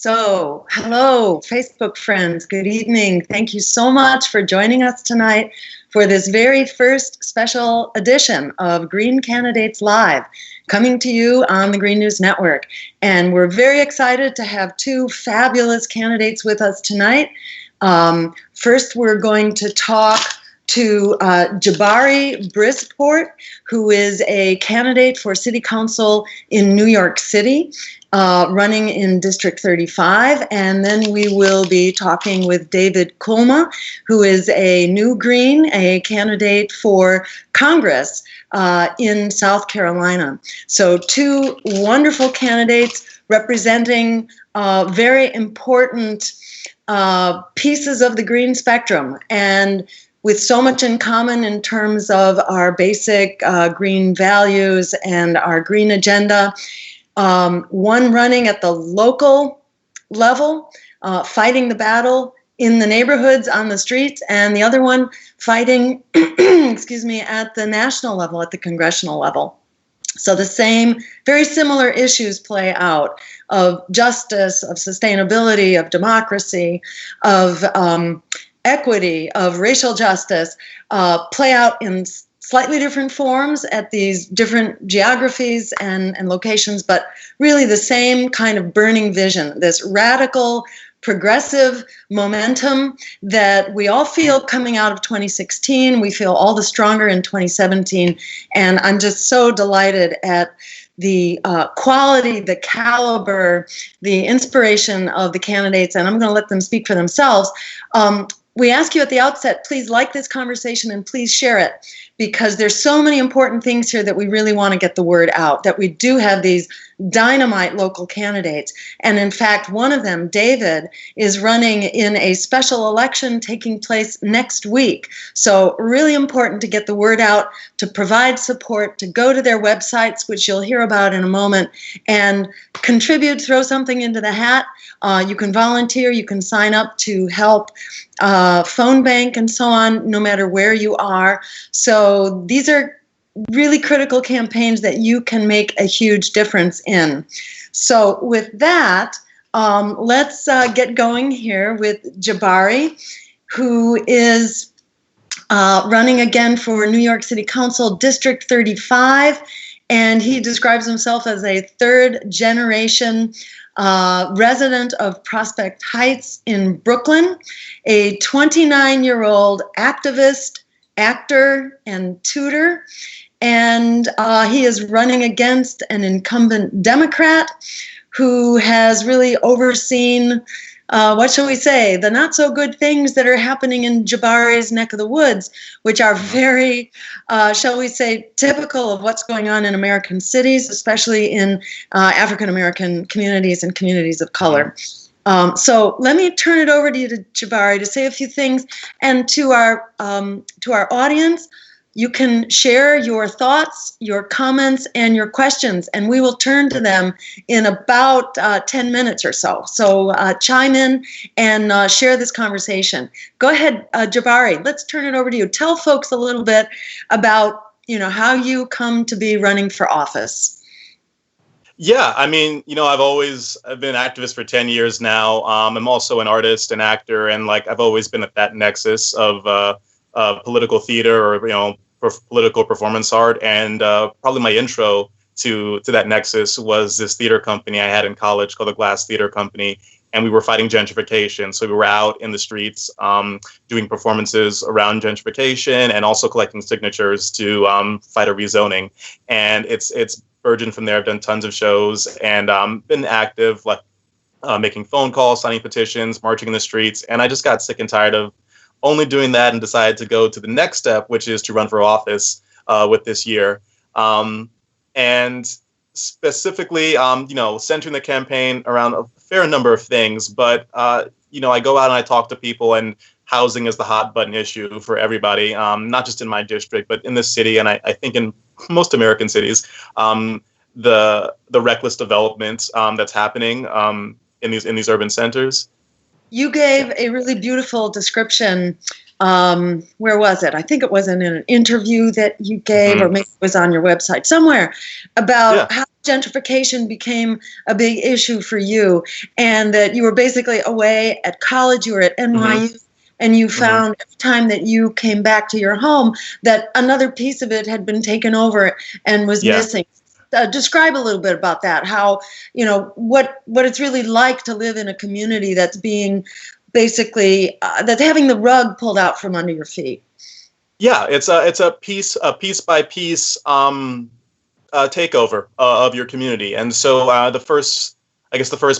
So, hello, Facebook friends. Good evening. Thank you so much for joining us tonight for this very first special edition of Green Candidates Live, coming to you on the Green News Network. And we're very excited to have two fabulous candidates with us tonight. First, we're going to talk to Jabari Brisport, who is a candidate for City Council in New York City, running in District 35. And then we will be talking with David Kulma, who is a new Green, a candidate for Congress in South Carolina. So two wonderful candidates representing very important pieces of the green spectrum, and with so much in common in terms of our basic green values and our green agenda. One running at the local level, fighting the battle in the neighborhoods, on the streets, and the other one fighting, at the national level, at the congressional level. So the same, very similar issues play out of justice, of sustainability, of democracy, of equity, of racial justice, play out in slightly different forms at these different geographies and locations, but really the same kind of burning vision, this radical, progressive momentum that we all feel coming out of 2016. We feel all the stronger in 2017. And I'm just so delighted at the quality, the caliber, the inspiration of the candidates, and I'm going to let them speak for themselves. We ask you at the outset, please like this conversation and please share it, because there's so many important things here that we really want to get the word out, that we do have these dynamite local candidates. And in fact, one of them, David, is running in a special election taking place next week. So really important to get the word out, to provide support, to go to their websites, which you'll hear about in a moment, and contribute, throw something into the hat. You can volunteer, you can sign up to help phone bank and so on, no matter where you are. So these are really critical campaigns that you can make a huge difference in. So with that, let's get going here with Jabari, who is running again for New York City Council District 35, and he describes himself as a third-generation resident of Prospect Heights in Brooklyn, a 29-year-old activist, actor, and tutor. And he is running against an incumbent Democrat who has really overseen, what shall we say, the not so good things that are happening in Jabari's neck of the woods, which are very, shall we say, typical of what's going on in American cities, especially in African American communities and communities of color. So let me turn it over to you, to Jabari, to say a few things, and to our audience. You can share your thoughts, your comments, and your questions, and we will turn to them in about 10 minutes or so. So chime in and share this conversation. Go ahead, Jabari, let's turn it over to you. Tell folks a little bit about, how you come to be running for office. Yeah, I mean, I've been an activist for 10 years now. I'm also an artist, an actor, and I've always been at that nexus of political theater, or, political performance art. And probably my intro to that nexus was this theater company I had in college called the Glass Theater Company. And we were fighting gentrification. So we were out in the streets doing performances around gentrification and also collecting signatures to fight a rezoning. And it's burgeoned from there. I've done tons of shows and been active, making phone calls, signing petitions, marching in the streets. And I just got sick and tired of only doing that and decided to go to the next step, which is to run for office with this year. And specifically, centering the campaign around a fair number of things. But, I go out and I talk to people, and housing is the hot button issue for everybody, not just in my district, but in this city. And I think in most American cities, the reckless development that's happening in these urban centers. You gave a really beautiful description. Where was it? I think it was in an interview that you gave, or maybe it was on your website somewhere, about how gentrification became a big issue for you, and that you were basically away at college, you were at NYU, and you found every time that you came back to your home that another piece of it had been taken over and was missing. Describe a little bit about that, how, what it's really like to live in a community that's being basically, that's having the rug pulled out from under your feet. Yeah, it's a piece by piece takeover of your community. And so the first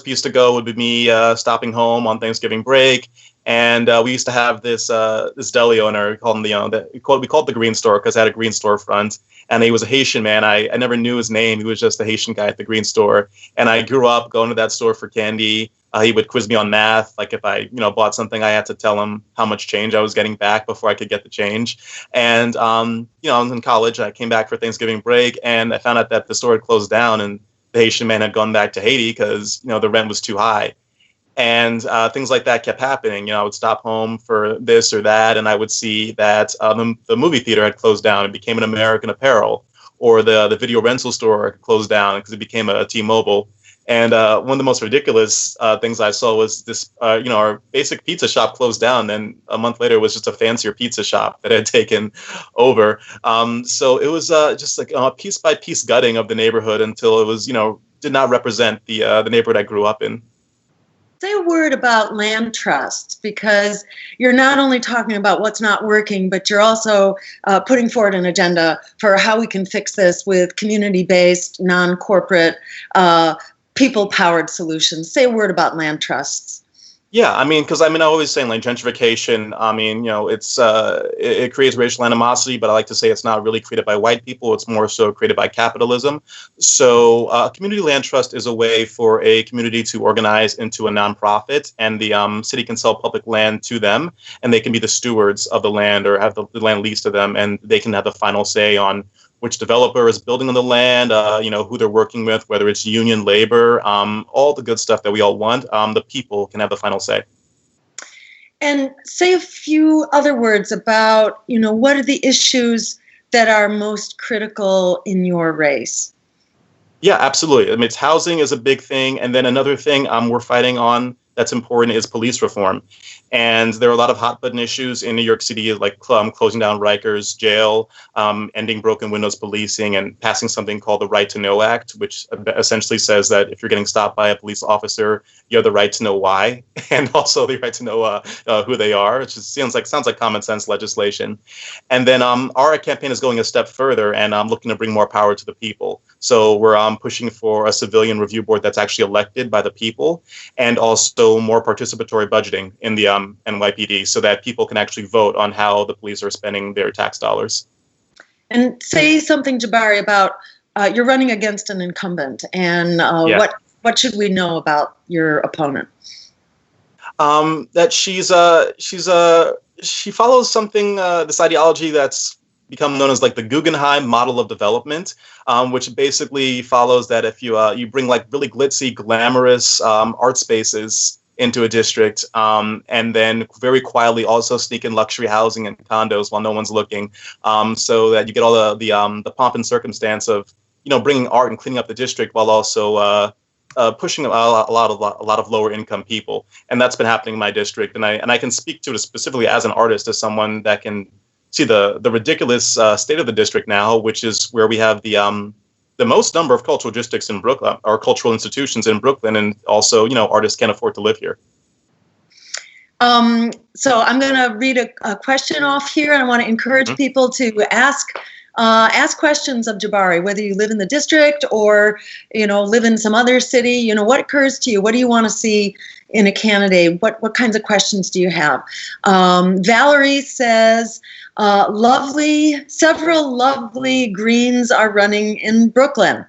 piece to go would be me stopping home on Thanksgiving break. And we used to have this deli owner. We called him we called it the Green Store because it had a green storefront. And he was a Haitian man. I never knew his name. He was just a Haitian guy at the Green Store. And I grew up going to that store for candy. He would quiz me on math. Like if I, bought something, I had to tell him how much change I was getting back before I could get the change. And, I was in college. I came back for Thanksgiving break, and I found out that the store had closed down, and the Haitian man had gone back to Haiti because, the rent was too high. And things like that kept happening. I would stop home for this or that, and I would see that the movie theater had closed down and became an American Apparel, or the video rental store closed down because it became a T-Mobile. And one of the most ridiculous things I saw was this, our basic pizza shop closed down. And a month later, it was just a fancier pizza shop that had taken over. So it was just like a piece by piece gutting of the neighborhood until it was, did not represent the neighborhood I grew up in. Say a word about land trusts, because you're not only talking about what's not working, but you're also putting forward an agenda for how we can fix this with community-based, non-corporate, people-powered solutions. Say a word about land trusts. Yeah, because I always saying like gentrification. It creates racial animosity, but I like to say it's not really created by white people. It's more so created by capitalism. So a community land trust is a way for a community to organize into a nonprofit, and the city can sell public land to them, and they can be the stewards of the land or have the land leased to them, and they can have the final say on which developer is building on the land, who they're working with, whether it's union, labor, all the good stuff that we all want. The people can have the final say. And say a few other words about, what are the issues that are most critical in your race? Yeah, absolutely. It's housing is a big thing. And then another thing we're fighting on that's important is police reform. And there are a lot of hot button issues in New York City, like closing down Rikers jail, ending broken windows policing, and passing something called the Right to Know Act, which essentially says that if you're getting stopped by a police officer, you have the right to know why, and also the right to know who they are, which sounds like common sense legislation. And then our campaign is going a step further, and I'm looking to bring more power to the people. So we're pushing for a civilian review board that's actually elected by the people, and also more participatory budgeting in the NYPD, so that people can actually vote on how the police are spending their tax dollars. And say something, Jabari, about you're running against an incumbent, and what should we know about your opponent? That she follows something, this ideology that's become known as like the Guggenheim model of development, which basically follows that if you bring like really glitzy, glamorous art spaces into a district, and then very quietly also sneak in luxury housing and condos while no one's looking, so that you get all the pomp and circumstance of bringing art and cleaning up the district while also pushing a lot of lower income people. And that's been happening in my district, and I can speak to it specifically as an artist, as someone that can see the ridiculous state of the district now, which is where we have the most number of cultural districts in Brooklyn, or cultural institutions in Brooklyn, and also, artists can't afford to live here. So I'm going to read a question off here, and I want to encourage people to ask questions of Jabari, whether you live in the district or, live in some other city. What occurs to you? What do you want to see in a candidate? What kinds of questions do you have? Valerie says, several lovely Greens are running in Brooklyn.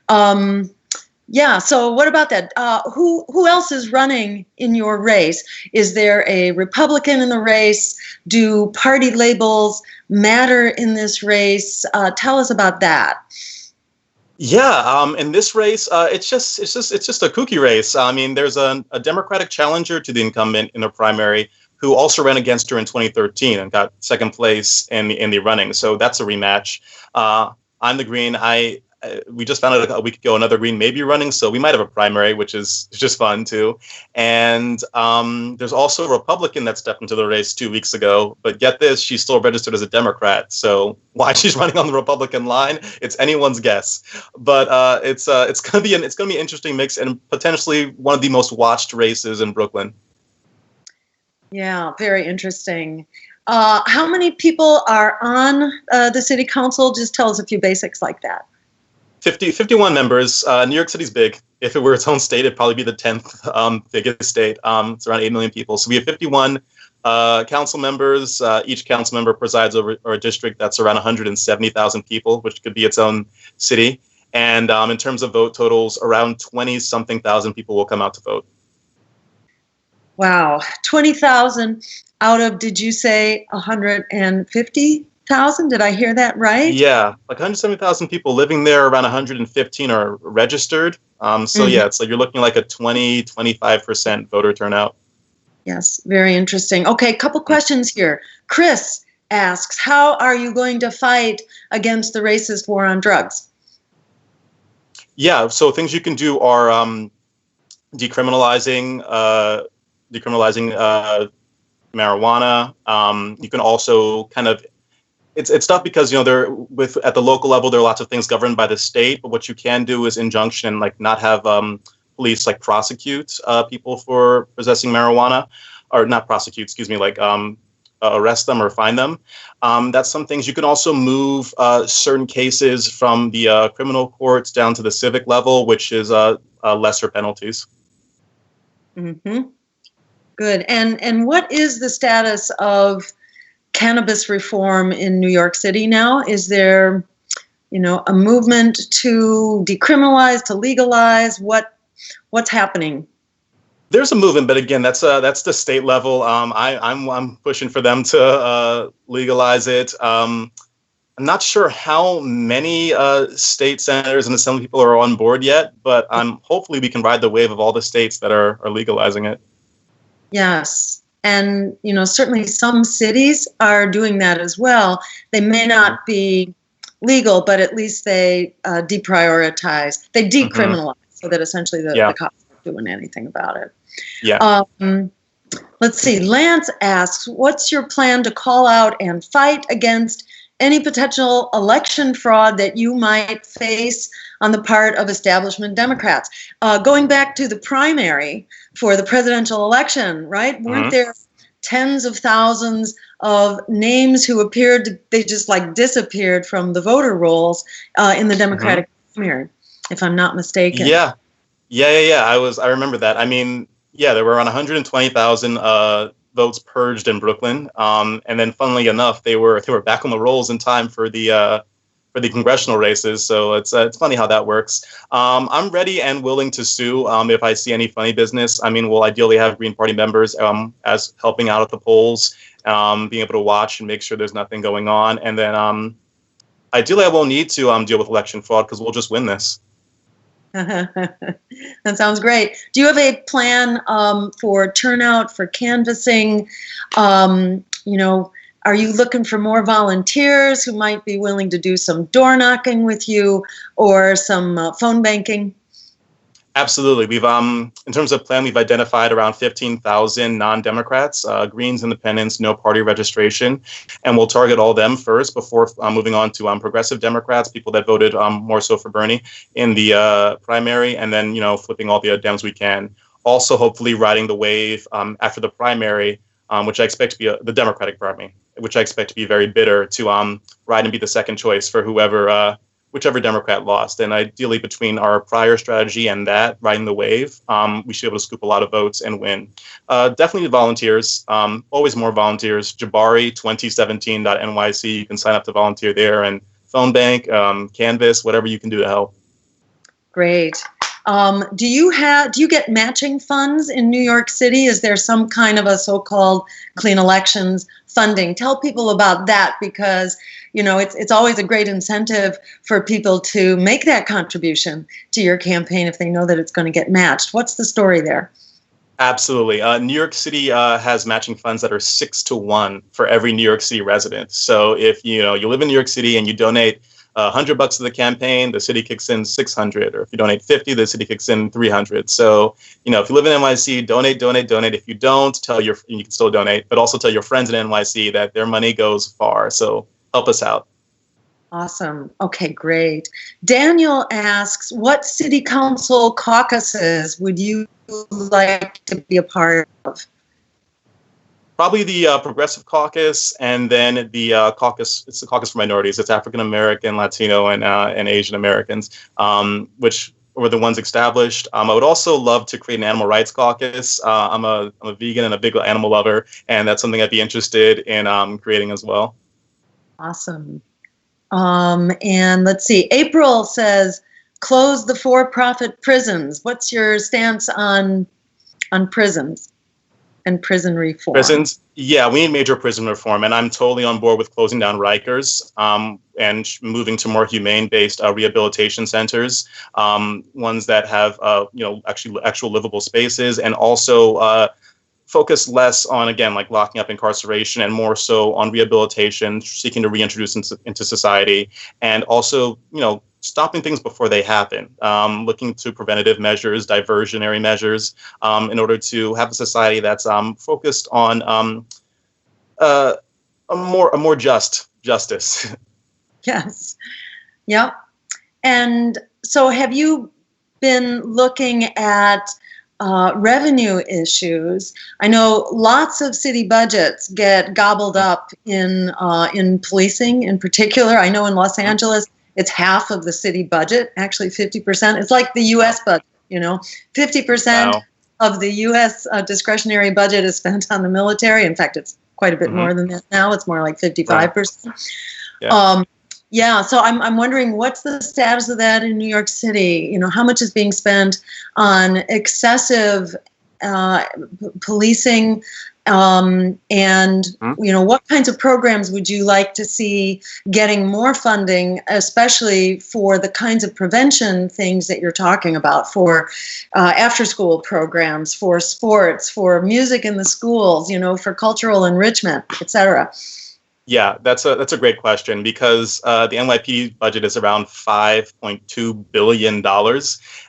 So what about that? Who else is running in your race? Is there a Republican in the race? Do party labels matter in this race? Tell us about that. Yeah, in this race, it's just a kooky race. There's a Democratic challenger to the incumbent in the primary, who also ran against her in 2013 and got second place in the running. So that's a rematch. I'm the Green. we just found out a week ago another Green may be running, so we might have a primary, which is just fun too. And there's also a Republican that stepped into the race 2 weeks ago, but get this, she's still registered as a Democrat. So why she's running on the Republican line, it's anyone's guess. But it's gonna be an interesting mix and potentially one of the most watched races in Brooklyn. Yeah, very interesting. How many people are on the city council? Just tell us a few basics like that. 51 members. New York City's big. If it were its own state, it'd probably be the 10th biggest state. It's around 8 million people. So we have 51 council members. Each council member presides over a district that's around 170,000 people, which could be its own city. And in terms of vote totals, around 20-something thousand people will come out to vote. Wow. 20,000 out of, did you say 150,000? Did I hear that right? Yeah, like 170,000 people living there, around 115 are registered. So yeah, it's like you're looking like a 25% voter turnout. Yes, very interesting. Okay, a couple questions here. Chris asks, how are you going to fight against the racist war on drugs? Yeah, so things you can do are decriminalizing marijuana. You can also kind of, it's tough because, you know, at the local level, there are lots of things governed by the state, but what you can do is injunction, like not have police like prosecute people for possessing marijuana, or not prosecute, excuse me, like arrest them or fine them. That's some things. You can also move certain cases from the criminal courts down to the civic level, which is lesser penalties. Mm-hmm. Good. And what is the status of cannabis reform in New York City now? Is there, you know, a movement to decriminalize, to legalize? What's happening? There's a movement, but again, that's the state level. I'm pushing for them to legalize it. I'm not sure how many state senators and assembly people are on board yet, but hopefully we can ride the wave of all the states that are legalizing it. Yes. And, you know, certainly some cities are doing that as well. They may not be legal, but at least they deprioritize, they decriminalize, so that essentially the cops aren't doing anything about it. Yeah. Let's see. Lance asks, what's your plan to call out and fight against any potential election fraud that you might face on the part of establishment Democrats? Going back to the primary for the presidential election, right? Weren't there tens of thousands of names who appeared, they just like disappeared from the voter rolls in the Democratic primary, if I'm not mistaken? Yeah. I remember that. I mean, yeah, there were around 120,000 votes purged in Brooklyn, and then, funnily enough, they were back on the rolls in time for the congressional races. So it's funny how that works. I'm ready and willing to sue if I see any funny business. I mean, we'll ideally have Green Party members as helping out at the polls, being able to watch and make sure there's nothing going on, and then ideally I won't need to deal with election fraud because we'll just win this. That sounds great. Do you have a plan for turnout, for canvassing? You know, are you looking for more volunteers who might be willing to do some door knocking with you or some phone banking? Absolutely. We've, in terms of plan, we've identified around 15,000 non-Democrats, Greens, Independents, no party registration, and we'll target all them first before moving on to progressive Democrats, people that voted more so for Bernie in the primary, and then, you know, flipping all the Dems we can. Also, hopefully riding the wave after the primary, which I expect to be the Democratic primary, which I expect to be very bitter, to ride and be the second choice for whichever Democrat lost. And ideally, between our prior strategy and that, riding the wave, we should be able to scoop a lot of votes and win. Definitely volunteers, always more volunteers. Jabari2017.nyc, you can sign up to volunteer there, and phone bank, canvas, whatever you can do to help. Great. Do you get matching funds in New York City? Is there some kind of a so-called clean elections funding? Tell people about that, because you know, it's always a great incentive for people to make that contribution to your campaign if they know that it's going to get matched. What's the story there? Absolutely. New York City has matching funds that are 6 to 1 for every New York City resident. So if you live in New York City and you donate $100 to the campaign, the city kicks in $600. Or if you donate $50, the city kicks in $300. So, if you live in NYC, donate. If you don't, you can still donate, but also tell your friends in NYC that their money goes far. So help us out. Awesome. Okay, great. Daniel asks, what city council caucuses would you like to be a part of? Probably the Progressive Caucus, and then the caucus. It's the Caucus for Minorities. It's African American, Latino, and Asian Americans, which were the ones established. I would also love to create an animal rights caucus. I'm a vegan and a big animal lover, and that's something I'd be interested in creating as well. Awesome. And let's see. April says, close the for-profit prisons. What's your stance on prisons and prison reform? Prisons, yeah, we need major prison reform, and I'm totally on board with closing down Rikers and moving to more humane-based rehabilitation centers, ones that have actual livable spaces, and also focus less on, again, like locking up incarceration and more so on rehabilitation, seeking to reintroduce into society, and also, stopping things before they happen, looking to preventative measures, diversionary measures, in order to have a society that's focused on a more just justice. Yes. Yep. And so have you been looking at revenue issues? I know lots of city budgets get gobbled up in policing in particular. I know in Los Angeles, it's half of the city budget, actually 50%. It's like the U.S. budget, 50% of the U.S. Discretionary budget is spent on the military. In fact, it's quite a bit more than that now. It's more like 55%. Right. Yeah, so I'm wondering, what's the status of that in New York City? How much is being spent on excessive policing, and what kinds of programs would you like to see getting more funding, especially for the kinds of prevention things that you're talking about, for after-school programs, for sports, for music in the schools, for cultural enrichment, et cetera? Yeah, that's a great question, because the NYPD budget is around $5.2 billion.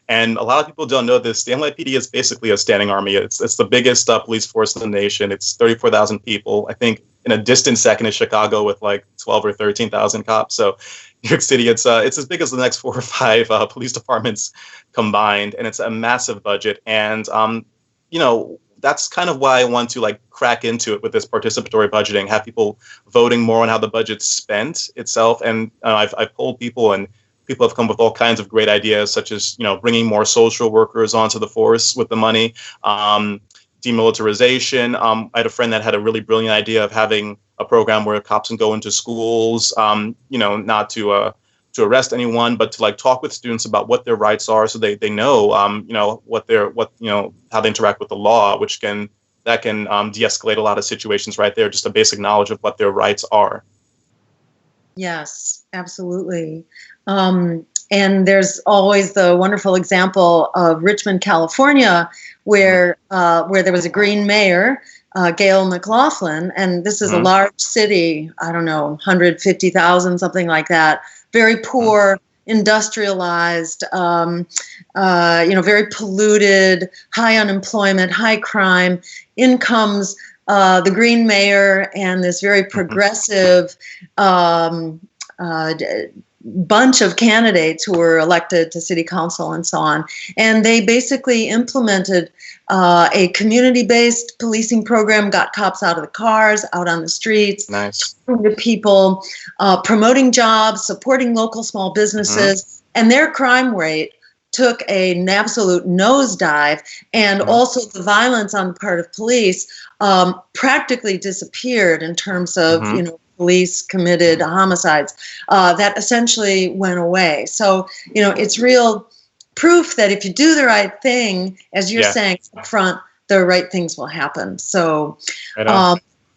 And a lot of people don't know this. The NYPD is basically a standing army. It's the biggest police force in the nation. It's 34,000 people. I think in a distant second is Chicago with like 12 or 13,000 cops. So New York City, it's as big as the next 4 or 5 police departments combined. And it's a massive budget. And, that's kind of why I want to crack into it with this participatory budgeting, have people voting more on how the budget's spent itself. And I've polled people, and people have come with all kinds of great ideas, such as, bringing more social workers onto the force with the money, demilitarization. I had a friend that had a really brilliant idea of having a program where cops can go into schools, not to arrest anyone, but to talk with students about what their rights are, so they know, how they interact with the law, that can de-escalate a lot of situations right there. Just a basic knowledge of what their rights are. Yes, absolutely. And there's always the wonderful example of Richmond, California, where there was a Green mayor, Gail McLaughlin, and this is a large city, I don't know, 150,000, something like that. Very poor, industrialized, very polluted, high unemployment, high crime. In comes the Green mayor and this very progressive bunch of candidates who were elected to city council and so on. And they basically implemented a community-based policing program, got cops out of the cars, out on the streets, talking to people, promoting jobs, supporting local small businesses, and their crime rate took an absolute nosedive, and also the violence on the part of police practically disappeared in terms of, police committed homicides. That essentially went away. So, it's real proof that if you do the right thing, as you're saying up front, the right things will happen. So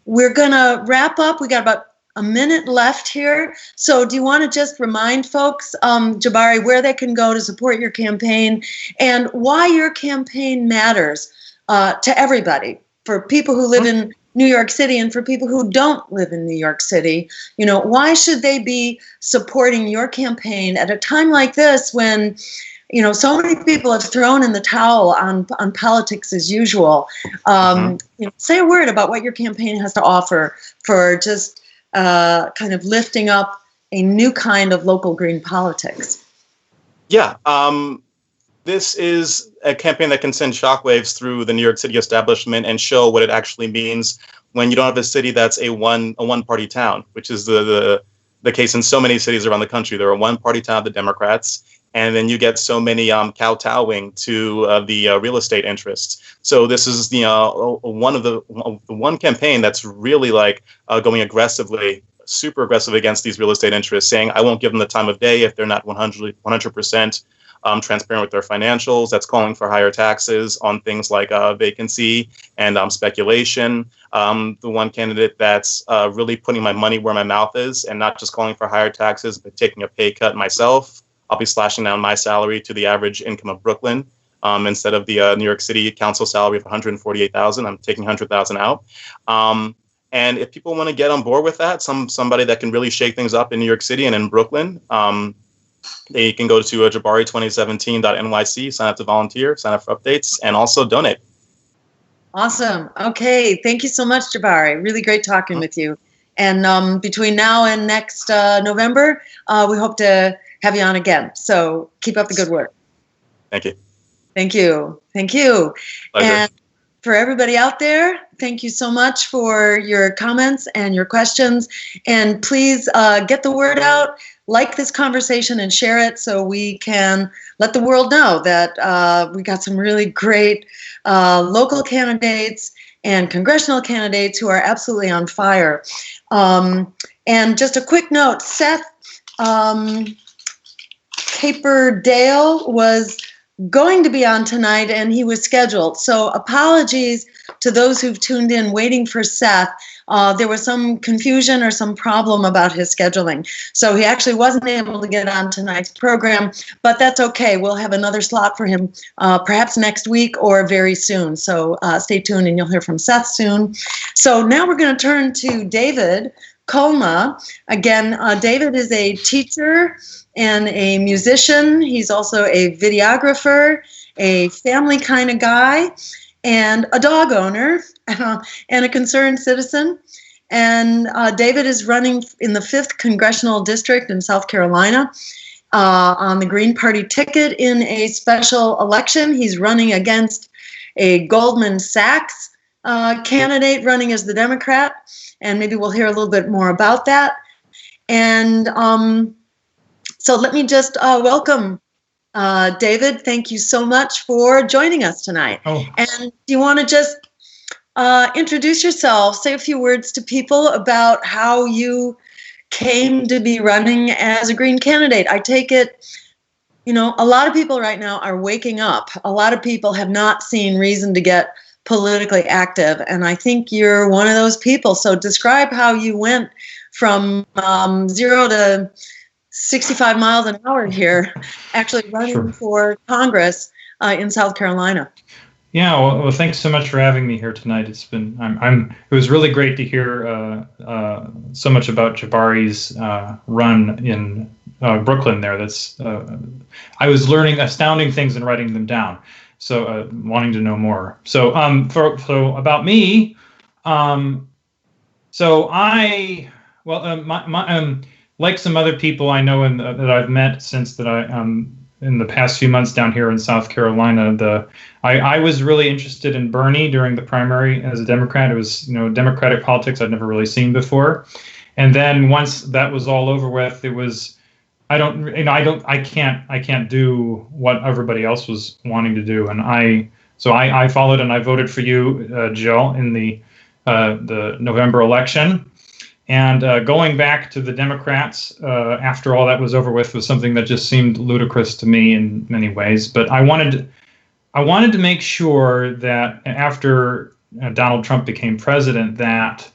we're going to wrap up. We got about a minute left here. So do you want to just remind folks, Jabari, where they can go to support your campaign and why your campaign matters to everybody, for people who live in New York City, and for people who don't live in New York City, why should they be supporting your campaign at a time like this when, so many people have thrown in the towel on politics as usual? Say a word about what your campaign has to offer for just kind of lifting up a new kind of local green politics. Yeah. This is a campaign that can send shockwaves through the New York City establishment and show what it actually means when you don't have a city that's a one-party town, which is the case in so many cities around the country. They're a one-party town, the Democrats, and then you get so many kowtowing to the real estate interests. So this is one campaign that's really going aggressively, super aggressive against these real estate interests, saying I won't give them the time of day if they're not 100% transparent with their financials. That's calling for higher taxes on things like vacancy and speculation. The one candidate that's really putting my money where my mouth is and not just calling for higher taxes, but taking a pay cut myself. I'll be slashing down my salary to the average income of Brooklyn. Instead of the New York City council salary of $148,000, I'm taking $100,000 out. And if people want to get on board with that, somebody that can really shake things up in New York City and in Brooklyn, they can go to Jabari2017.nyc, sign up to volunteer, sign up for updates, and also donate. Awesome. Okay. Thank you so much, Jabari. Really great talking with you. And between now and next November, we hope to have you on again. So keep up the good work. Thank you. Thank you. Thank you. Pleasure. And for everybody out there, thank you so much for your comments and your questions. And please get the word out, like this conversation and share it so we can let the world know that we got some really great local candidates and congressional candidates who are absolutely on fire. And just a quick note, Seth Caperdale was going to be on tonight and he was scheduled. So apologies to those who've tuned in waiting for Seth. There was some confusion or some problem about his scheduling. So he actually wasn't able to get on tonight's program, but that's okay. We'll have another slot for him perhaps next week or very soon. So stay tuned and you'll hear from Seth soon. So now we're going to turn to David Kulma. Again, David is a teacher and a musician. He's also a videographer, a family kind of guy, and a dog owner, and a concerned citizen. And David is running in the 5th Congressional District in South Carolina on the Green Party ticket in a special election. He's running against a Goldman Sachs candidate running as the Democrat, and maybe we'll hear a little bit more about that. And so let me just welcome David. Thank you so much for joining us tonight. Oh. And do you want to just introduce yourself, say a few words to people about how you came to be running as a Green candidate? I take it, a lot of people right now are waking up. A lot of people have not seen reason to get politically active, and I think you're one of those people. So describe how you went from 0 to 65 miles an hour here, actually running for Congress in South Carolina. Yeah, well, thanks so much for having me here tonight. It's been, it was really great to hear so much about Jabari's run in Brooklyn there. I was learning astounding things and writing them down, so wanting to know more. So, so about me, like some other people I know that I've met since that in the past few months down here in South Carolina, I was really interested in Bernie during the primary as a Democrat. It was, Democratic politics I'd never really seen before. And then once that was all over with, it was, I can't do what everybody else was wanting to do. And I followed and I voted for you, Jill, in the November election. And going back to the Democrats after all that was over with was something that just seemed ludicrous to me in many ways. But I wanted to make sure that after Donald Trump became president, that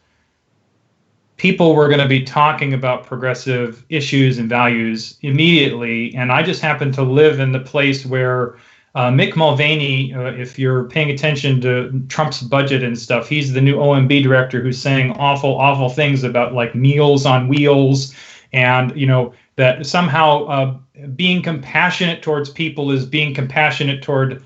people were going to be talking about progressive issues and values immediately. And I just happened to live in the place where Mick Mulvaney, if you're paying attention to Trump's budget and stuff, he's the new OMB director who's saying awful, awful things about like Meals on Wheels, and that somehow being compassionate towards people is being compassionate toward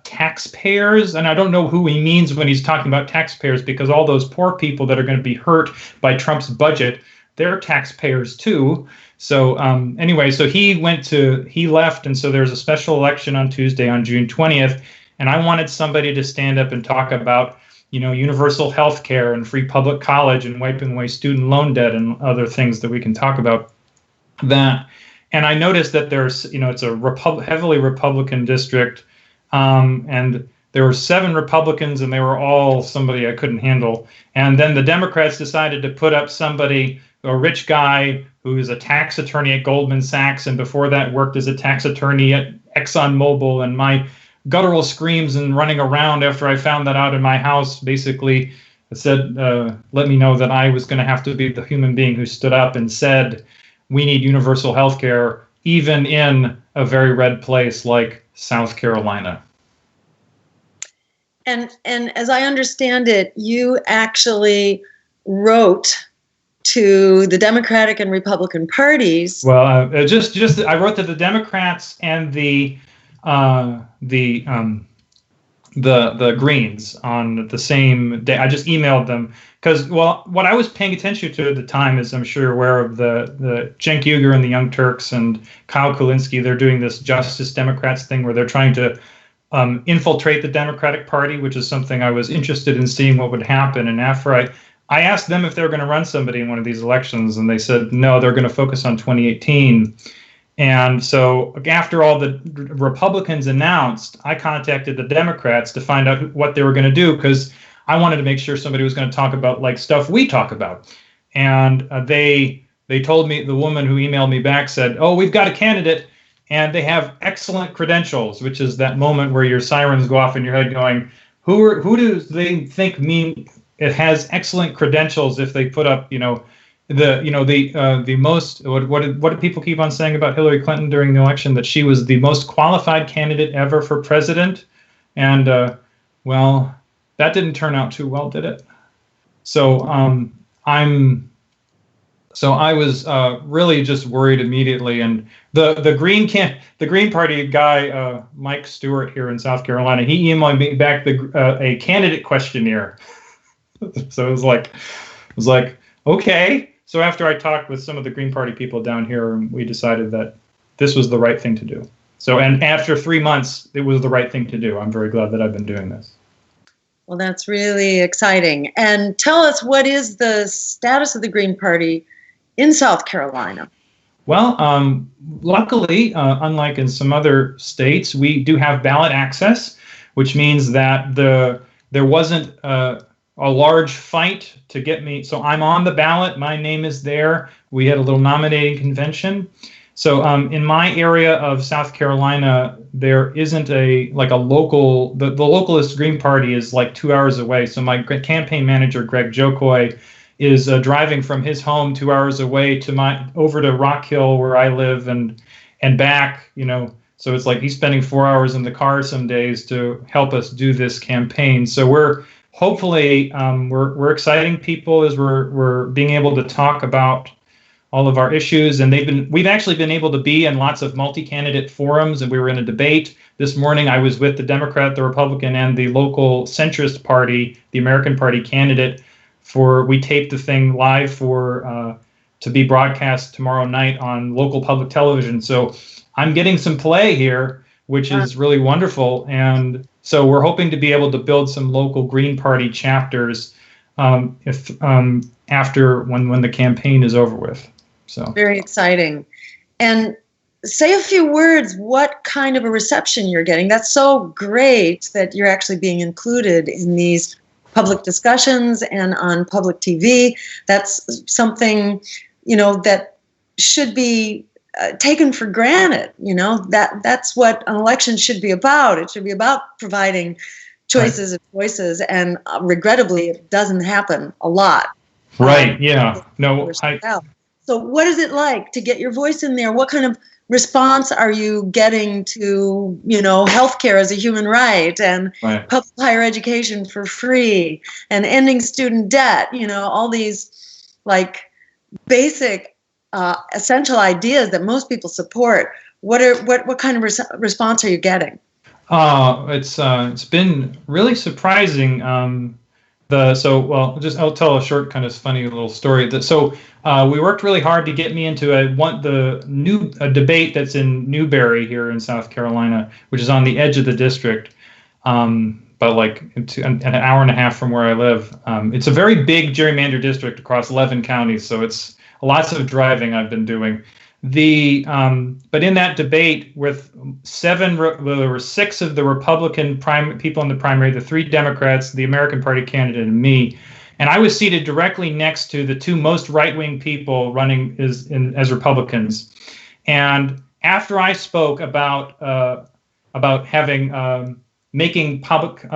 taxpayers. And I don't know who he means when he's talking about taxpayers, because all those poor people that are going to be hurt by Trump's budget, they're taxpayers too. So anyway, so he left, and so there's a special election on Tuesday, on June 20th, and I wanted somebody to stand up and talk about, universal health care and free public college and wiping away student loan debt and other things that we can talk about that. And I noticed that there's, it's a heavily Republican district, and there were 7 Republicans, and they were all somebody I couldn't handle. And then the Democrats decided to put up somebody, a rich guy who is a tax attorney at Goldman Sachs, and before that worked as a tax attorney at ExxonMobil. And my guttural screams and running around after I found that out in my house basically said, let me know that I was going to have to be the human being who stood up and said, we need universal health care, even in a very red place like South Carolina. And as I understand it, you actually wrote to the Democratic and Republican parties. Well, I wrote to the Democrats and the Greens on the same day. I just emailed them because, well, what I was paying attention to at the time is, I'm sure you're aware of the Cenk Uygur and the Young Turks and Kyle Kulinski. They're doing this Justice Democrats thing where they're trying to infiltrate the Democratic Party, which is something I was interested in seeing what would happen. And after I asked them if they were going to run somebody in one of these elections, and they said no, they're going to focus on 2018. And so after all the Republicans announced, I contacted the Democrats to find out what they were going to do, because I wanted to make sure somebody was going to talk about like stuff we talk about. And they told me, the woman who emailed me back said, oh, we've got a candidate, and they have excellent credentials, which is that moment where your sirens go off in your head going, who do they think mean it has excellent credentials if they put up, the most, what did people keep on saying about Hillary Clinton during the election? That she was the most qualified candidate ever for president. And well, that didn't turn out too well, did it? So I was really just worried immediately. And the Green Party guy, Mike Stewart here in South Carolina, he emailed me back a candidate questionnaire. So it was like, okay. So after I talked with some of the Green Party people down here, we decided that this was the right thing to do. So, and after 3 months, it was the right thing to do. I'm very glad that I've been doing this. Well, that's really exciting. And tell us, what is the status of the Green Party in South Carolina? Well, luckily, unlike in some other states, we do have ballot access, which means that there wasn't a large fight to get me. So I'm on the ballot. My name is there. We had a little nominating convention. So in my area of South Carolina, there isn't a local, the localist Green Party is like 2 hours away. So my campaign manager, Greg Jokoy, is driving from his home 2 hours away over to Rock Hill where I live and back, So it's like he's spending 4 hours in the car some days to help us do this campaign. So we're hopefully we're exciting people as we're being able to talk about all of our issues. And we've actually been able to be in lots of multi-candidate forums, and we were in a debate this morning. I was with the Democrat, the Republican, and the local centrist party, the American Party candidate. We taped the thing live to be broadcast tomorrow night on local public television. So I'm getting some play here, which is really wonderful. And so we're hoping to be able to build some local Green Party chapters after when the campaign is over with. So very exciting. And say a few words, what kind of a reception you're getting. That's so great that you're actually being included in these public discussions and on public TV. That's something, that should be taken for granted. That's what an election should be about. It should be about providing choices and voices, and regrettably, it doesn't happen a lot. Right. Yeah. No. So So what is it like to get your voice in there? What kind of response are you getting to, healthcare as a human right, and public higher education for free, and ending student debt, all these like basic essential ideas that most people support? What kind of response are you getting? It's been really surprising. I'll tell a short kind of funny little story. We worked really hard to get me into a debate that's in Newberry here in South Carolina, which is on the edge of the district, but like an hour and a half from where I live. It's a very big gerrymandered district across 11 counties, so it's lots of driving I've been doing. But in that debate, with there were 6 of the Republican people in the primary, the 3 Democrats, the American Party candidate, and me, and I was seated directly next to the 2 most right-wing people running as Republicans. And after I spoke about having making public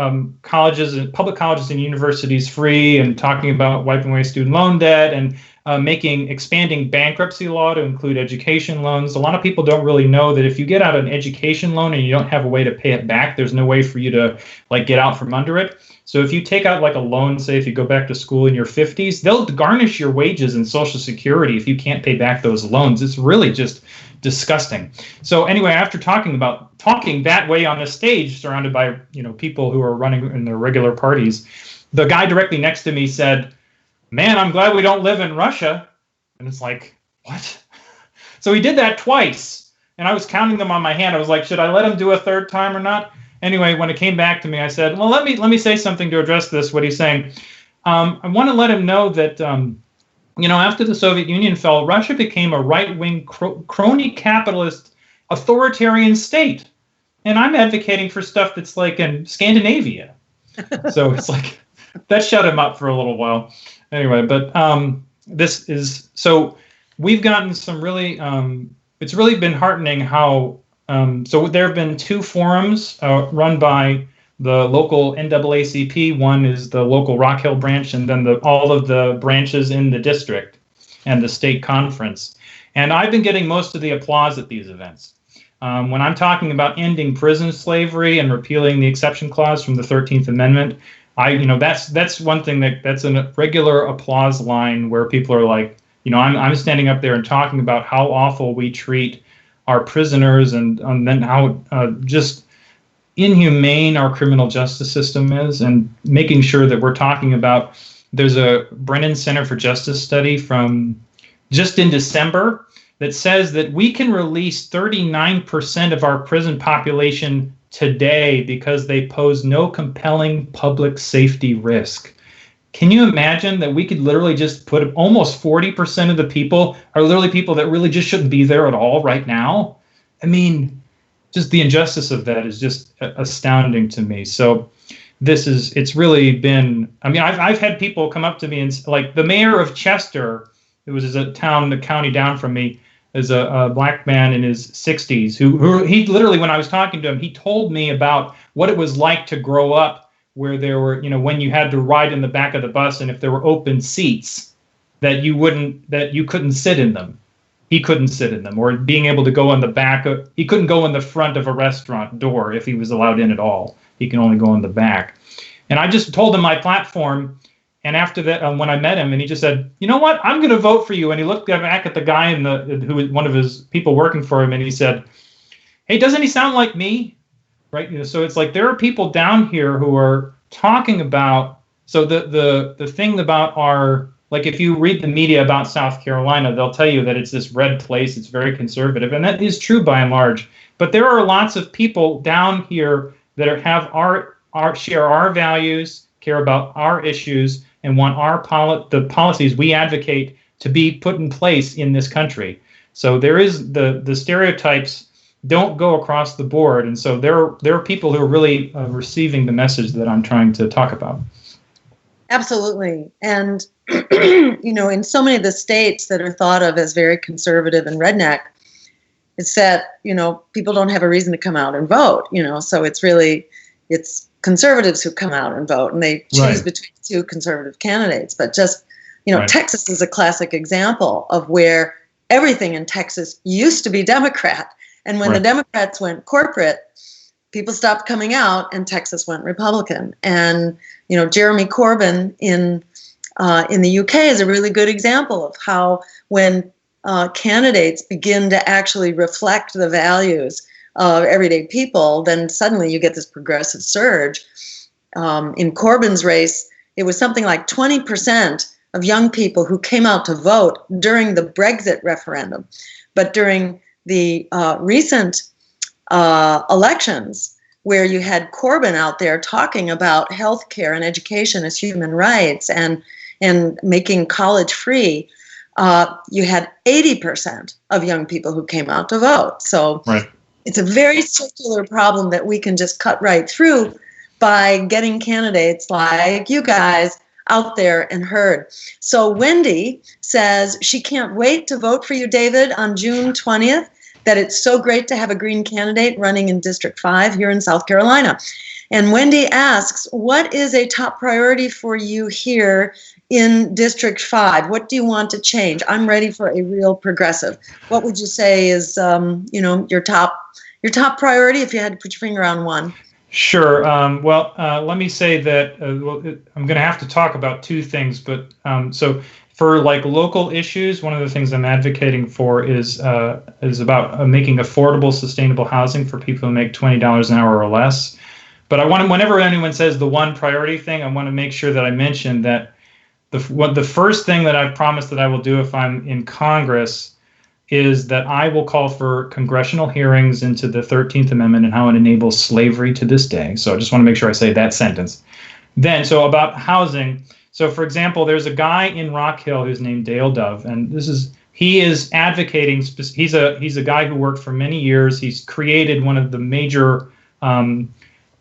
colleges and universities free, and talking about wiping away student loan debt, and expanding bankruptcy law to include education loans. A lot of people don't really know that if you get out an education loan and you don't have a way to pay it back, there's no way for you to get out from under it. So if you take out a loan, say if you go back to school in your 50s, they'll garnish your wages and Social Security if you can't pay back those loans. It's really just disgusting. So anyway, after talking that way on a stage surrounded by people who are running in their regular parties, the guy directly next to me said, "Man, I'm glad we don't live in Russia." And it's like, what? So he did that twice, and I was counting them on my hand. I was like, should I let him do a third time or not? Anyway, when it came back to me, I said, well, let me say something to address this, what he's saying. I want to let him know that, after the Soviet Union fell, Russia became a right-wing crony capitalist authoritarian state. And I'm advocating for stuff that's like in Scandinavia. So it's like, that shut him up for a little while. Anyway, but we've gotten some really, it's really been heartening how, so there have been 2 forums run by the local NAACP. One is the local Rock Hill branch, and then all of the branches in the district and the state conference. And I've been getting most of the applause at these events. When I'm talking about ending prison slavery and repealing the exception clause from the 13th Amendment, that's one thing that's a regular applause line where people are like, I'm standing up there and talking about how awful we treat our prisoners, and then how just inhumane our criminal justice system is, and making sure that we're talking about, there's a Brennan Center for Justice study from just in December that says that we can release 39% of our prison population today because they pose no compelling public safety risk. Can you imagine that we could literally just put almost 40% of the people are literally people that really just shouldn't be there at all right now? I mean, just the injustice of that is just astounding to me. So it's really been, I've had people come up to me and like the mayor of Chester, it was the county down from me, is a black man in his 60s who he literally, when I was talking to him, he told me about what it was like to grow up where there were, when you had to ride in the back of the bus, and if there were open seats that you couldn't sit in them. He couldn't sit in them, or being able to go in the back he couldn't go in the front of a restaurant door if he was allowed in at all. He can only go in the back. And I just told him my platform. And after that, when I met him, and he just said, "You know what? I'm going to vote for you." And he looked back at the guy who was one of his people working for him, and he said, "Hey, doesn't he sound like me?" Right? So it's like there are people down here who are talking about. So the thing about like if you read the media about South Carolina, they'll tell you that it's this red place. It's very conservative, and that is true by and large. But there are lots of people down here that share our values, care about our issues, and want the policies we advocate to be put in place in this country. So there is the stereotypes don't go across the board, and so there are people who are really receiving the message that I'm trying to talk about. Absolutely. And in so many of the states that are thought of as very conservative and redneck, it's that people don't have a reason to come out and vote. So it's conservatives who come out and vote, and they choose between 2 conservative candidates. But just Right. Texas is a classic example of where everything in Texas used to be Democrat. And when the Democrats went corporate, people stopped coming out and Texas went Republican. And, Jeremy Corbyn in the UK is a really good example of how when candidates begin to actually reflect the values of everyday people, then suddenly you get this progressive surge. In Corbyn's race, it was something like 20% of young people who came out to vote during the Brexit referendum. But during the recent elections, where you had Corbyn out there talking about healthcare and education as human rights and making college free, you had 80% of young people who came out to vote. So it's a very circular problem that we can just cut right through by getting candidates like you guys out there and heard. So Wendy says she can't wait to vote for you, David, on June 20th, that it's so great to have a Green candidate running in District 5 here in South Carolina. And Wendy asks, what is a top priority for you here in District 5? What do you want to change? I'm ready for a real progressive. What would you say is, your top priority if you had to put your finger on one? Sure. Let me say that I'm going to have to talk about two things. But so for local issues, one of the things I'm advocating for is about making affordable, sustainable housing for people who make $20 an hour or less. But whenever anyone says the one priority thing, I want to make sure that I mention that the first thing that I've promised that I will do if I'm in Congress is that I will call for congressional hearings into the 13th Amendment and how it enables slavery to this day. So I just want to make sure I say that sentence. Then, so about housing. So, for example, there's a guy in Rock Hill who's named Dale Dove, and he is advocating. He's a guy who worked for many years. He's created one of the major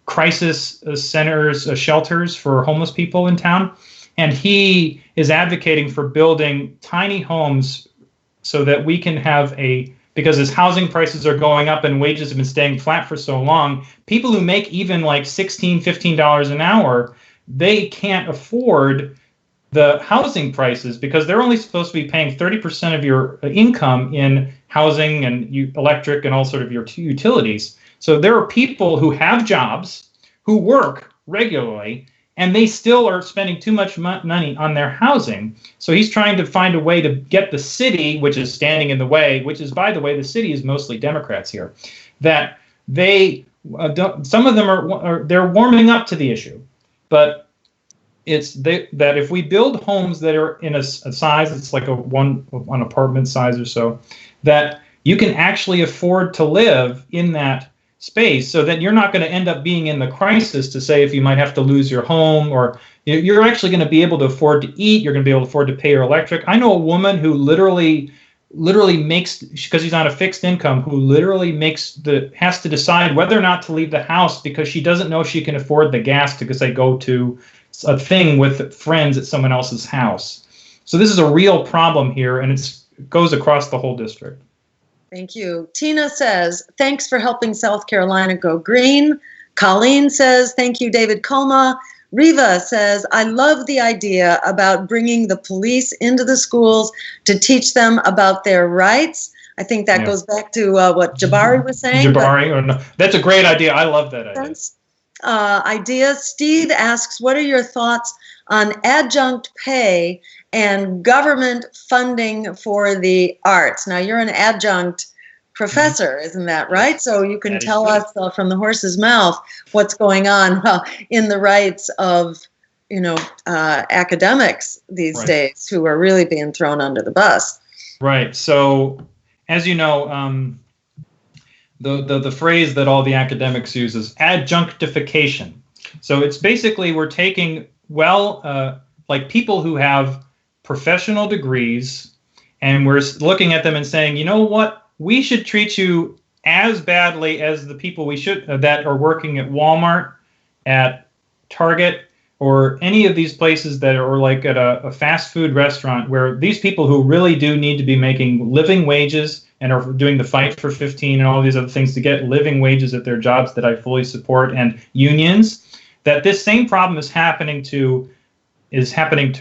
crisis centers, shelters for homeless people in town, and he is advocating for building tiny homes so that we can have because as housing prices are going up and wages have been staying flat for so long, people who make even $16, $15 an hour, they can't afford the housing prices because they're only supposed to be paying 30% of your income in housing and electric and all sort of your utilities. So there are people who have jobs, who work regularly, and they still are spending too much money on their housing. So he's trying to find a way to get the city, which is standing in the way, which is, by the way, the city is mostly Democrats here, that they some of them they're warming up to the issue. But that if we build homes that are in a size, it's like an apartment size or so, that you can actually afford to live in that space, so that you're not going to end up being in the crisis to say if you might have to lose your home, or you're actually going to be able to afford to eat, you're going to be able to afford to pay your electric. I know a woman who literally makes, because she's on a fixed income, who literally has to decide whether or not to leave the house because she doesn't know if she can afford the gas to say go to a thing with friends at someone else's house. So this is a real problem here, and it goes across the whole district. Thank you. Tina says, thanks for helping South Carolina go green. Colleen says, thank you, David Kulma. Riva says, I love the idea about bringing the police into the schools to teach them about their rights. I think that goes back to what Jabari was saying. That's a great idea. I love that idea. Steve asks, what are your thoughts on adjunct pay and government funding for the arts? Now, you're an adjunct professor, isn't that right? So you can tell us from the horse's mouth what's going on in the rights of, academics these days who are really being thrown under the bus. Right. So, as you know, the phrase that all the academics use is adjunctification. So it's basically we're taking people who have professional degrees, and we're looking at them and saying, you know what, we should treat you as badly as the people that are working at Walmart, at Target, or any of these places that are at a fast food restaurant, where these people who really do need to be making living wages and are doing the fight for 15 and all these other things to get living wages at their jobs that I fully support, and unions, that this same problem is happening to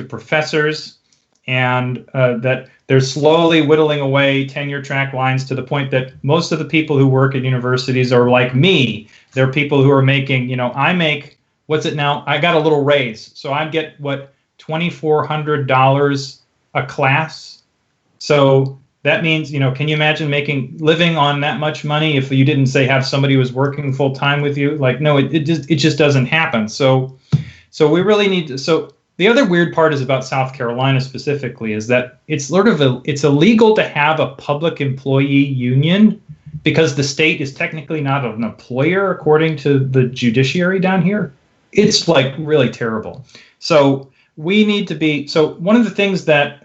professors and that they're slowly whittling away tenure track lines to the point that most of the people who work at universities are like me. They're people who are making, I make, what's it now? I got a little raise. So I get, $2,400 a class. So that means, can you imagine living on that much money if you didn't say have somebody who was working full time with you? Like, no, it just doesn't happen. So we really need to, so the other weird part is about South Carolina specifically is that it's it's illegal to have a public employee union because the state is technically not an employer according to the judiciary down here. It's like really terrible. So we need to be, so one of the things that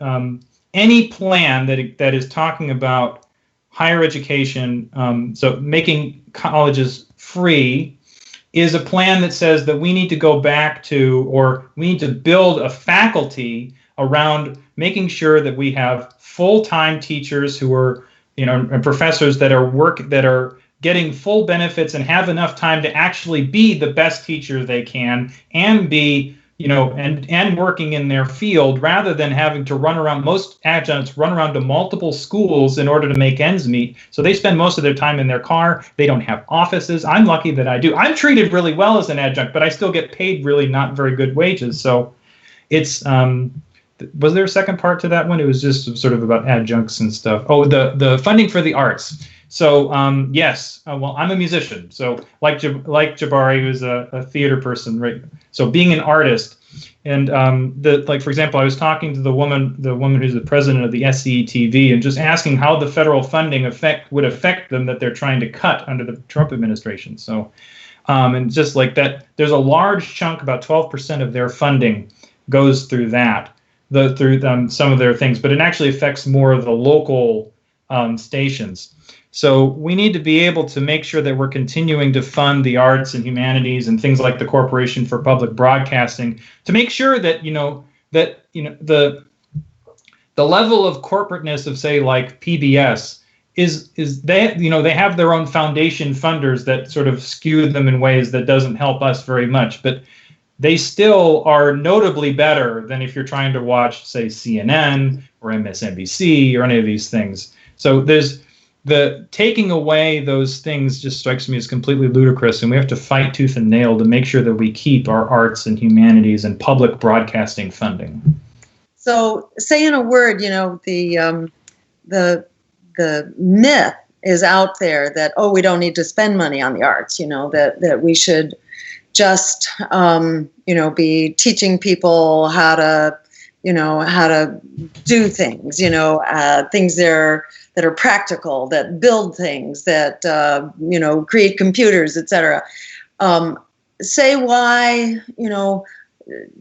any plan that is talking about higher education, so making colleges free, is a plan that says that we need to go back to, or we need to build a faculty around making sure that we have full-time teachers who are, and professors that are getting full benefits and have enough time to actually be the best teacher they can and be, and working in their field rather than having to run around. Most adjuncts run around to multiple schools in order to make ends meet. So they spend most of their time in their car. They don't have offices. I'm lucky that I do. I'm treated really well as an adjunct, but I still get paid really not very good wages. So it's, was there a second part to that one? It was just sort of about adjuncts and stuff. Oh, the funding for the arts. So yes, well, I'm a musician. So like Jabari, who's a theater person, right? So being an artist, and for example, I was talking to the woman who's the president of the SCTV, and just asking how the federal funding would affect them that they're trying to cut under the Trump administration. So, and just like that, there's a large chunk, about 12% of their funding goes through that, through some of their things, but it actually affects more of the local stations. So we need to be able to make sure that we're continuing to fund the arts and humanities and things like the Corporation for Public Broadcasting to make sure that the level of corporateness of, say, like PBS is they have their own foundation funders that sort of skew them in ways that doesn't help us very much, but they still are notably better than if you're trying to watch, say, CNN or MSNBC or any of these things. So there's the taking away those things just strikes me as completely ludicrous, and we have to fight tooth and nail to make sure that we keep our arts and humanities and public broadcasting funding. So, say in a word, the myth is out there that, oh, we don't need to spend money on the arts, that we should just be teaching people how to do things, things that are practical, that build things, that create computers, etc. Say why,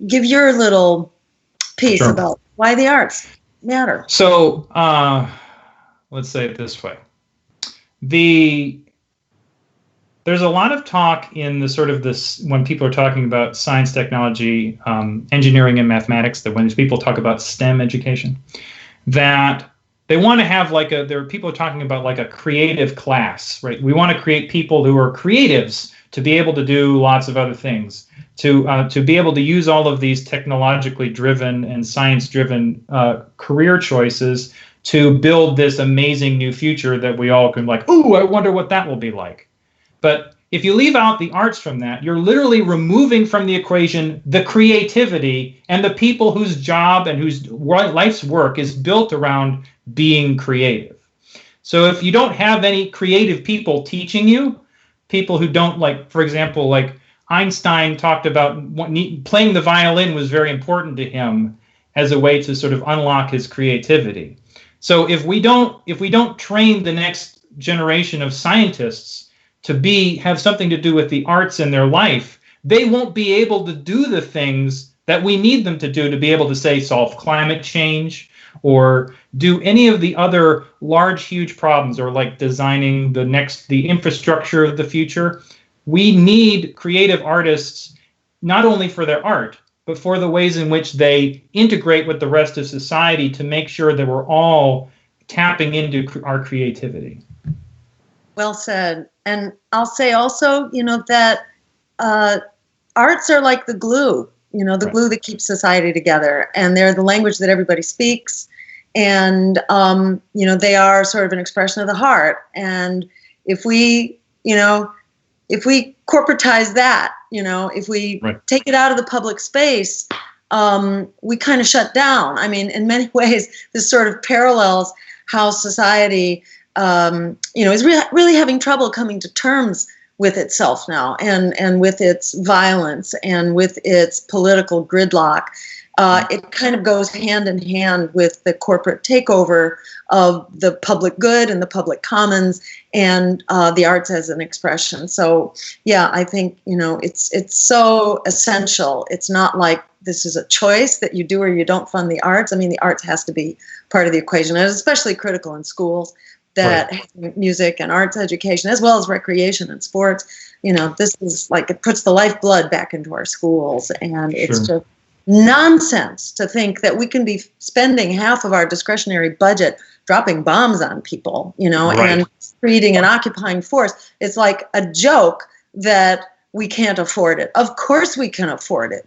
give your little piece about why the arts matter. So let's say it this way. There's a lot of talk in the sort of this, when people are talking about science, technology, engineering, and mathematics, that when people talk about STEM education, that they want to have there are people talking about like a creative class, right? We want to create people who are creatives to be able to do lots of other things, to be able to use all of these technologically driven and science-driven career choices to build this amazing new future that we all can ooh, I wonder what that will be like. But if you leave out the arts from that, you're literally removing from the equation the creativity and the people whose job and whose life's work is built around being creative. So if you don't have any creative people teaching you, people who don't for example, Einstein talked about playing the violin was very important to him as a way to sort of unlock his creativity. So if we don't train the next generation of scientists to have something to do with the arts in their life, they won't be able to do the things that we need them to do to be able to, say, solve climate change or do any of the other large, huge problems, or designing the infrastructure of the future. We need creative artists, not only for their art, but for the ways in which they integrate with the rest of society to make sure that we're all tapping into our creativity. Well said. And I'll say also, that arts are like the glue, the glue that keeps society together. And they're the language that everybody speaks. And, they are sort of an expression of the heart. And if we corporatize that, if we take it out of the public space, we kind of shut down. I mean, in many ways, this sort of parallels how society, is really having trouble coming to terms with itself now, and with its violence and with its political gridlock. It kind of goes hand in hand with the corporate takeover of the public good and the public commons and the arts as an expression. So, yeah, I think, it's so essential. It's not like this is a choice that you do or you don't fund the arts. I mean, the arts has to be part of the equation, and it's especially critical in schools that music and arts education, as well as recreation and sports, this is like, it puts the lifeblood back into our schools. And it's just nonsense to think that we can be spending half of our discretionary budget dropping bombs on people, and creating an occupying force. It's like a joke that we can't afford it. Of course we can afford it.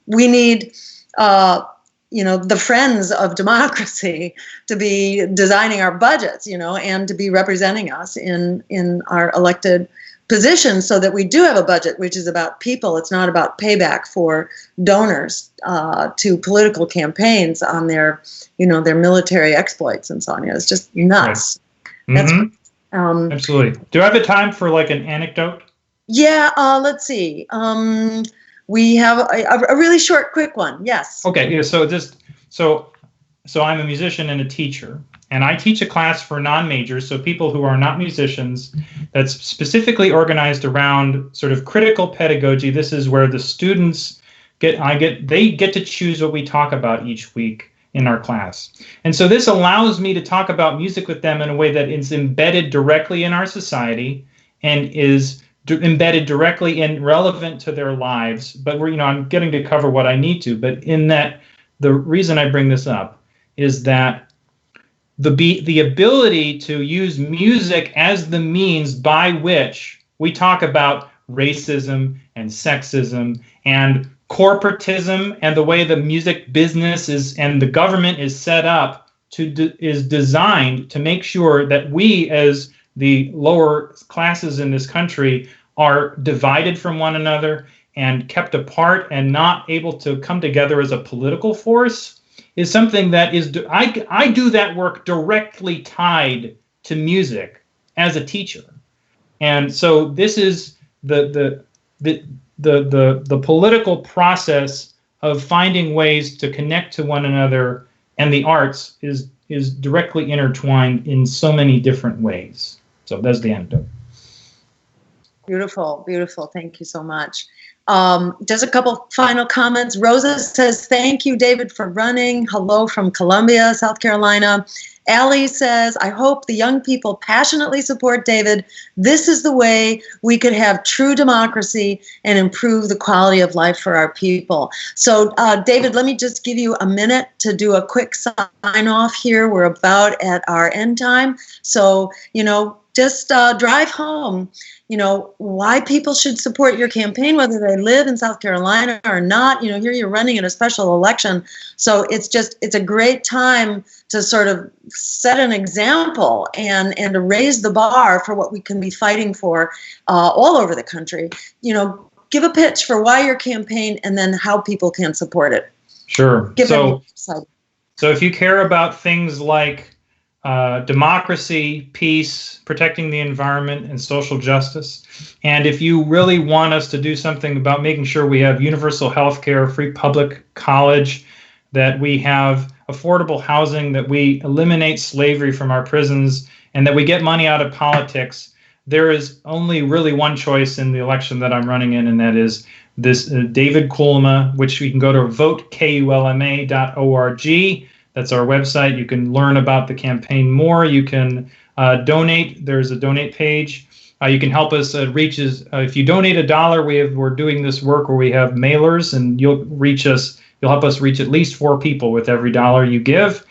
We need, the friends of democracy to be designing our budgets, and to be representing us in our elected positions, so that we do have a budget which is about people. It's not about payback for donors to political campaigns on their military exploits and so on. It's just nuts. That's absolutely. Do I have a time for like an anecdote? Yeah. Let's see. We have a really short, quick one. Yes. Okay. Yeah. So I'm a musician and a teacher, and I teach a class for non-majors, so people who are not musicians, that's specifically organized around sort of critical pedagogy. This is where the students get to choose what we talk about each week in our class. And so this allows me to talk about music with them in a way that is embedded directly in our society and is embedded directly and relevant to their lives. But I'm getting to cover what I need to. But in that, the reason I bring this up is that the ability to use music as the means by which we talk about racism and sexism and corporatism, and the way the music business is and the government is set up is designed to make sure that we, as the lower classes in this country, are divided from one another and kept apart and not able to come together as a political force, is something that is, I do that work directly tied to music as a teacher. And so this is the political process of finding ways to connect to one another, and the arts is directly intertwined in so many different ways. So that's the anecdote. Beautiful, beautiful. Thank you so much. Just a couple final comments. Rosa says, thank you, David, for running. Hello from Columbia, South Carolina. Allie says, I hope the young people passionately support David. This is the way we could have true democracy and improve the quality of life for our people. So, David, let me just give you a minute to do a quick sign off here. We're about at our end time. So, just drive home, why people should support your campaign, whether they live in South Carolina or not. Here you're running in a special election. So it's a great time to sort of set an example and to raise the bar for what we can be fighting for all over the country. Give a pitch for why your campaign and then how people can support it. Sure. So if you care about things like democracy, peace, protecting the environment, and social justice. And if you really want us to do something about making sure we have universal health care, free public college, that we have affordable housing, that we eliminate slavery from our prisons, and that we get money out of politics, there is only really one choice in the election that I'm running in, and that is this David Kulma, which you can go to votekulma.org. That's our website. You can learn about the campaign more. You can donate. There's a donate page. You can help us reach us. If you donate $1, we're doing this work where we have mailers, and you'll reach us. You'll help us reach at least 4 people with every $1 you give.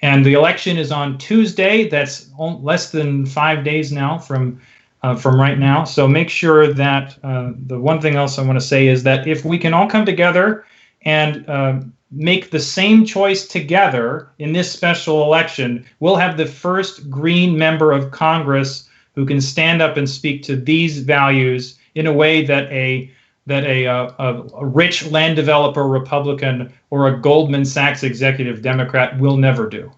And the election is on Tuesday. That's less than 5 days now from from right now. So make sure that the one thing else I want to say is that if we can all come together and make the same choice together in this special election, we'll have the first Green member of Congress who can stand up and speak to these values in a way that a rich land developer Republican or a Goldman Sachs executive Democrat will never do.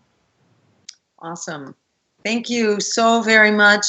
Awesome. Thank you so very much,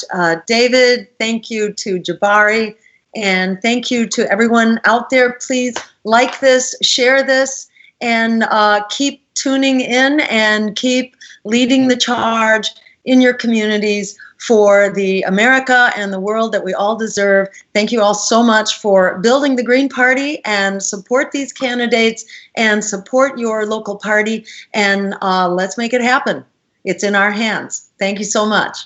David. Thank you to Jabari, and thank you to everyone out there. Please like this, share this, and keep tuning in and keep leading the charge in your communities for the America and the world that we all deserve. Thank you all so much for building the Green Party, and support these candidates and support your local party, and let's make it happen. It's in our hands. Thank you so much.